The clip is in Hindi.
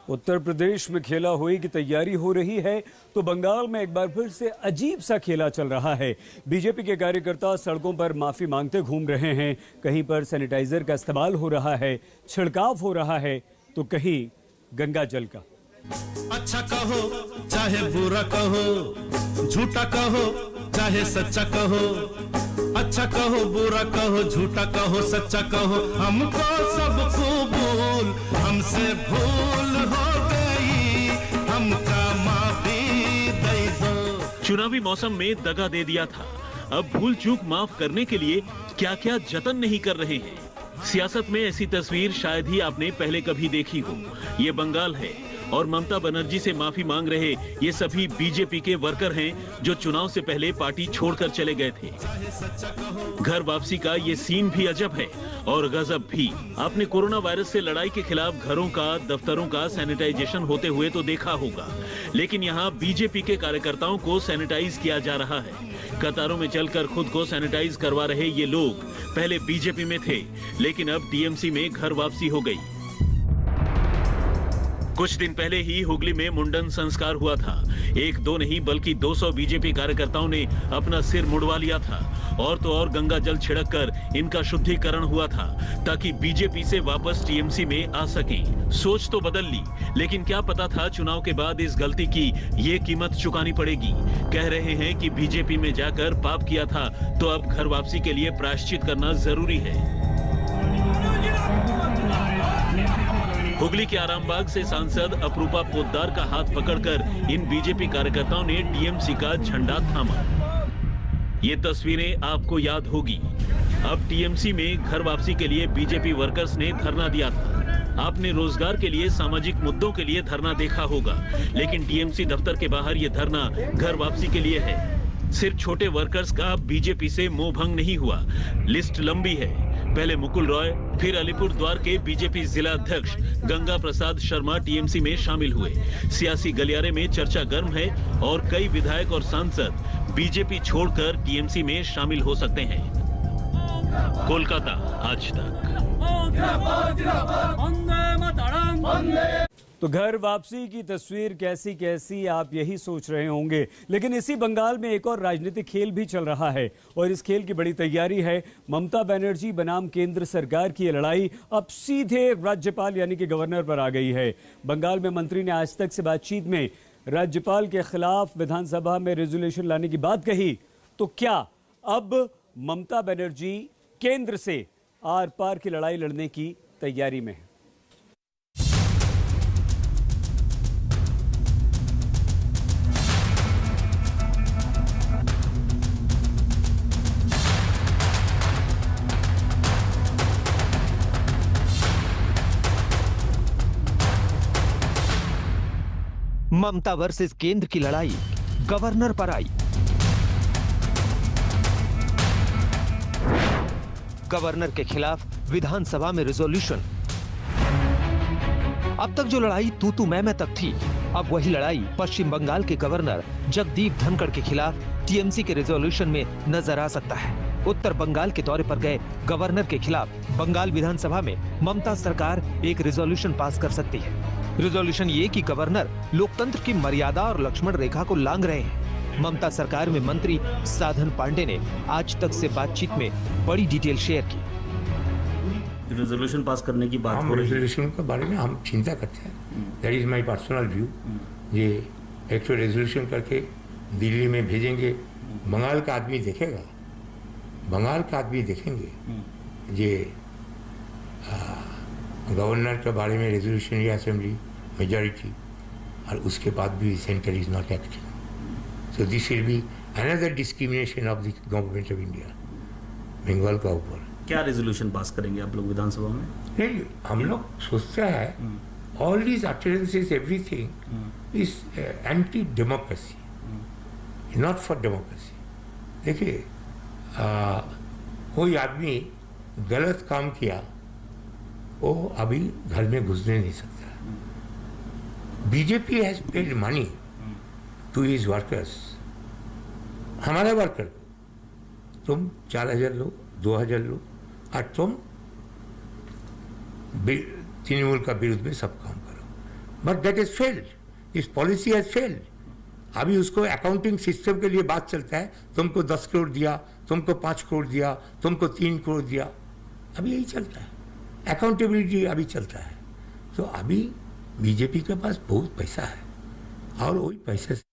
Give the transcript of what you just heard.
उत्तर प्रदेश में खेला होली की तैयारी हो रही है तो बंगाल में एक बार फिर से अजीब सा खेला चल रहा है। बीजेपी के कार्यकर्ता सड़कों पर माफी मांगते घूम रहे हैं। कहीं पर सैनिटाइजर का इस्तेमाल हो रहा है, छिड़काव हो रहा है, तो कहीं गंगा जल का। अच्छा कहो चाहे बुरा कहो, झूठा कहो चाहे सच्चा कहो, अच्छा कहो बुरा कहो, झूठा कहो सच्चा कहो, हमको सब कबूल, हमसे भूल हो गई, हमका माफी दे दो। चुनावी मौसम में दगा दे दिया था, अब भूल चूक माफ करने के लिए क्या क्या जतन नहीं कर रहे हैं। सियासत में ऐसी तस्वीर शायद ही आपने पहले कभी देखी हो। ये बंगाल है और ममता बनर्जी से माफी मांग रहे ये सभी बीजेपी के वर्कर हैं जो चुनाव से पहले पार्टी छोड़कर चले गए थे। घर वापसी का ये सीन भी अजब है और गजब भी। आपने कोरोना वायरस से लड़ाई के खिलाफ घरों का, दफ्तरों का सैनिटाइजेशन होते हुए तो देखा होगा, लेकिन यहाँ बीजेपी के कार्यकर्ताओं को सैनिटाइज किया जा रहा है। कतारों में चलकर खुद को सैनिटाइज करवा रहे ये लोग पहले बीजेपी में थे, लेकिन अब टीएमसी में घर वापसी हो गई। कुछ दिन पहले ही हुगली में मुंडन संस्कार हुआ था। एक दो नहीं बल्कि 200 बीजेपी कार्यकर्ताओं ने अपना सिर मुड़वा लिया था और तो और गंगा जल छिड़क कर इनका शुद्धिकरण हुआ था ताकि बीजेपी से वापस टीएमसी में आ सकें। सोच तो बदल ली, लेकिन क्या पता था चुनाव के बाद इस गलती की ये कीमत चुकानी पड़ेगी। कह रहे हैं कि बीजेपी में जाकर पाप किया था तो अब घर वापसी के लिए प्रायश्चित करना जरूरी है। हुगली के आरामबाग से सांसद अपरूपा पोद्दार का हाथ पकड़कर इन बीजेपी कार्यकर्ताओं ने टीएमसी का झंडा थामा। ये तस्वीरें आपको याद होगी। अब टीएमसी में घर वापसी के लिए बीजेपी वर्कर्स ने धरना दिया था। आपने रोजगार के लिए, सामाजिक मुद्दों के लिए धरना देखा होगा, लेकिन टीएमसी दफ्तर के बाहर ये धरना घर वापसी के लिए है। सिर्फ छोटे वर्कर्स का बीजेपी से मोह भंग नहीं हुआ, लिस्ट लंबी है। पहले मुकुल रॉय, फिर अलीपुरद्वार के बीजेपी जिला अध्यक्ष गंगा प्रसाद शर्मा टीएमसी में शामिल हुए। सियासी गलियारे में चर्चा गर्म है और कई विधायक और सांसद बीजेपी छोड़कर टीएमसी में शामिल हो सकते हैं। कोलकाता आज तक। तो घर वापसी की तस्वीर कैसी कैसी आप यही सोच रहे होंगे, लेकिन इसी बंगाल में एक और राजनीतिक खेल भी चल रहा है और इस खेल की बड़ी तैयारी है। ममता बनर्जी बनाम केंद्र सरकार की ये लड़ाई अब सीधे राज्यपाल यानी कि गवर्नर पर आ गई है। बंगाल में मंत्री ने आज तक से बातचीत में राज्यपाल के खिलाफ विधानसभा में रेजोल्यूशन लाने की बात कही, तो क्या अब ममता बनर्जी केंद्र से आर पार की लड़ाई लड़ने की तैयारी में है? ममता वर्सेस केंद्र की लड़ाई गवर्नर पर आई। गवर्नर के खिलाफ विधानसभा में रिजोल्यूशन। अब तक जो लड़ाई तू तू मैं तक थी, अब वही लड़ाई पश्चिम बंगाल के गवर्नर जगदीप धनखड़ के खिलाफ टीएमसी के रिजोल्यूशन में नजर आ सकता है। उत्तर बंगाल के दौरे पर गए गवर्नर के खिलाफ बंगाल विधानसभा में ममता सरकार एक रिजोल्यूशन पास कर सकती है। रिजोल्यूशन ये कि गवर्नर लोकतंत्र की मर्यादा और लक्ष्मण रेखा को लांघ रहे हैं। ममता सरकार में मंत्री साधन पांडे ने आज तक से बातचीत में बड़ी डिटेल शेयर की। रिजोल्यूशन पास करने की बात हो रही है। रेजोल्यूशन के बारे में हम चिंता करते हैं। That is my personal view. ये एक तो रेजोल्यूशन करके दिल्ली में भेजेंगे, बंगाल का आदमी देखेगा, बंगाल का आदमी देखेंगे ये गवर्नर के बारे में रेजोल्यूशन या असेंबली मेजॉरिटी, और उसके बाद भी centre is not acting. So this will be another discrimination of the government of India Bengal का ऊपर। क्या रेजोल्यूशन पास करेंगे आप लोग विधानसभा में? नहीं, हम लोग सोचते हैं all these utterances everything is anti democracy, not for democracy. देखिए, कोई आदमी गलत काम किया वो अभी घर में घुसने नहीं सकता। BJP has paid money to his workers. हमारे वर्कर, तुम 4000 लो, 2000 लो, और तुम तृणमूल का विरुद्ध में सब काम करो। But that is failed, this policy has failed. अभी उसको अकाउंटिंग सिस्टम के लिए बात चलता है, तुमको 10 करोड़ दिया, तुमको 5 करोड़ दिया, तुमको 3 करोड़ दिया, अभी यही चलता है, अकाउंटेबिलिटी अभी चलता है। तो अभी बीजेपी के पास बहुत पैसा है और वही पैसे से